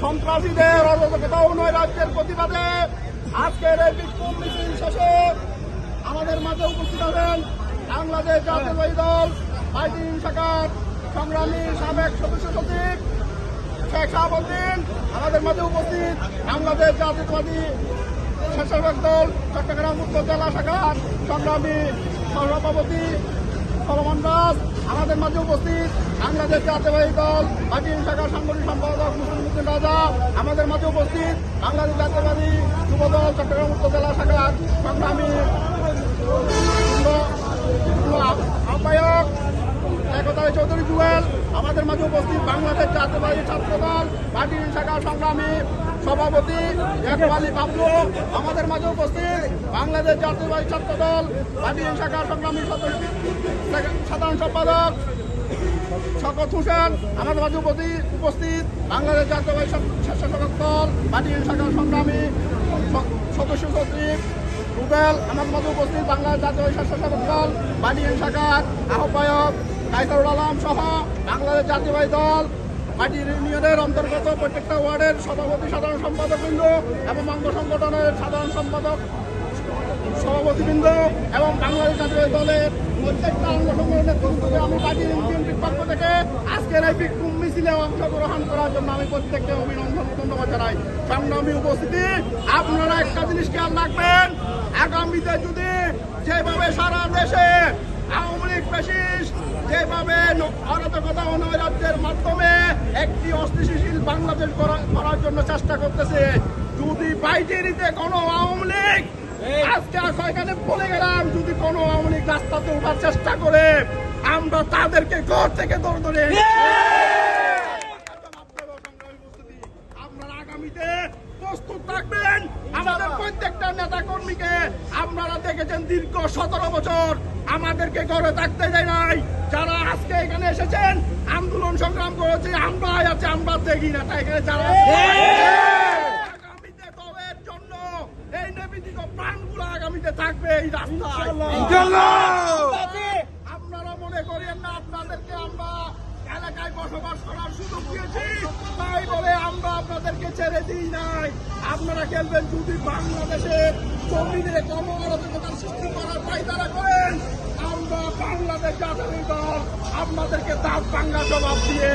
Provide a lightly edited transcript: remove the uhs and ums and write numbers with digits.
সন্ত্রাসীদের অরাজকতা ও নৈরাজ্যের প্রতিবাদে আজকের এই বিক্ষোভ মিছিল শেষে আমাদের মাঝে উপস্থিত হবেন বাংলাদেশ জাতীয়তাবাদী দল পাইটিং শাখার সংগ্রামী সাবেক সদস্য সচিব শেখ শাহাবুদ্দিন, আমাদের মাঝে উপস্থিত বাংলাদেশ জাতীয়তাবাদী স্বেচ্ছাসেবক দল চট্টগ্রাম উত্তর জেলা শাখার সংগ্রামী সভাপতি সলমন দাস, আমাদের মাঝে উপস্থিত বাংলাদেশ জাতীয়তাবাদী দল পাইটিং শাখার সাংগঠনিক সম্পাদক মুসলিম রাজা, আমাদের মাঝে উপস্থিত বাংলাদেশ জাতীয়তাবাদী যুব দল চট্টগ্রাম উত্তর জেলা শাখার সংগ্রামী আহ্বায়ক একতা চৌধুরী জুয়েল, আমাদের মাঝে উপস্থিত বাংলাদেশ জাতীয়তাবাদী ছাত্র দল পাইটিং শাখার সংগ্রামী সভাপতি ইয়াকুব আলী বাবলু, আমাদের মাঝে উপস্থিত বাংলাদেশ জাতীয়তাবাদী ছাত্র দল পাইটিং শাখার সংগ্রামী সাধারণ সম্পাদক শওকত হোসেন, আমাদের মাঝে উপস্থিত বাংলাদেশ জাতীয়তাবাদী স্বেচ্ছাসেবক দল পাইটিং শাখার সংগ্রামী সদস্য সচিব রুবেল, আমাদের মাঝে উপস্থিত বাংলাদেশ জাতীয়তাবাদী স্বেচ্ছাসেবক দল পাইটিং শাখার আহ্বায়ক কায়সারুল আলম সহ বাংলাদেশ জাতীয়তাবাদী দল পার্টি ইউনিয়নের অন্তর্গত প্রত্যেকটা ওয়ার্ডের সভাপতি সাধারণ সম্পাদকবৃন্দ এবং অঙ্গ সংগঠনের সাধারণ সম্পাদক সভাপতিবৃন্দ এবং বাংলাদেশ জাতীয়তাবাদী দলের প্রত্যেকটা অঙ্গ সংগঠনের নেতৃত্বে আমি পার্টি বিএনপির পক্ষ থেকে আজকের এই বিক্ষোভ মিছিলে অংশগ্রহণ করার জন্য আমি প্রত্যেককে অভিনন্দন ধন্যবাদ জানাই। সংগ্রামী উপস্থিতি, আপনারা একটা জিনিস খেয়াল রাখবেন, আগামীতে যদি যেভাবে সারা দেশে আওয়ামী লীগ ফ্যাসিস্ট যেভাবে অরাজকতা ও নৈরাজ্যের মাধ্যমে একটি অস্থিতিশীল বাংলাদেশ করার জন্য চেষ্টা করতেছে, যদি বাইরেতে কোনো আওয়ামী লীগ আজকে এখানে বলে গেলাম, যদি কোনো আওয়ামী লীগ রাস্তাতে ওঠার চেষ্টা করে আমরা তাদেরকে ঘর থেকে দৌড় ধরে আপনারা আগামীতে প্রস্তুত থাকবেন। আমাদের প্রত্যেকটা নেতা কর্মীকে আপনারা দেখেছেন দীর্ঘ 17 বছর আমাদেরকে ঘরে থাকতে দেয় নাই, যারা আজকে এখানে এসেছেন আন্দোলন সংগ্রাম করেছে আমরা আছে আমরা দেখি না, তাই এখানে যারা আগামীতে দলের জন্য এই নিবেদিত প্রাণগুলো আগামীতে থাকবে এই রাস্তায়। আপনারা মনে করেন না আপনাদেরকে আমরা এলাকায় বসবাস করার সুযোগ দিয়েছি তাই বলে আমরা আপনাদেরকে ছেড়ে দিই নাই। আপনারা খেলবেন যদি বাংলাদেশের জমিনে কোনো অরাজকতার সৃষ্টি করার পায়তারা করেন, আমরা বাংলাদেশ জাতীয় দল আপনাদেরকে দাঁত ভাঙা জবাব দিয়ে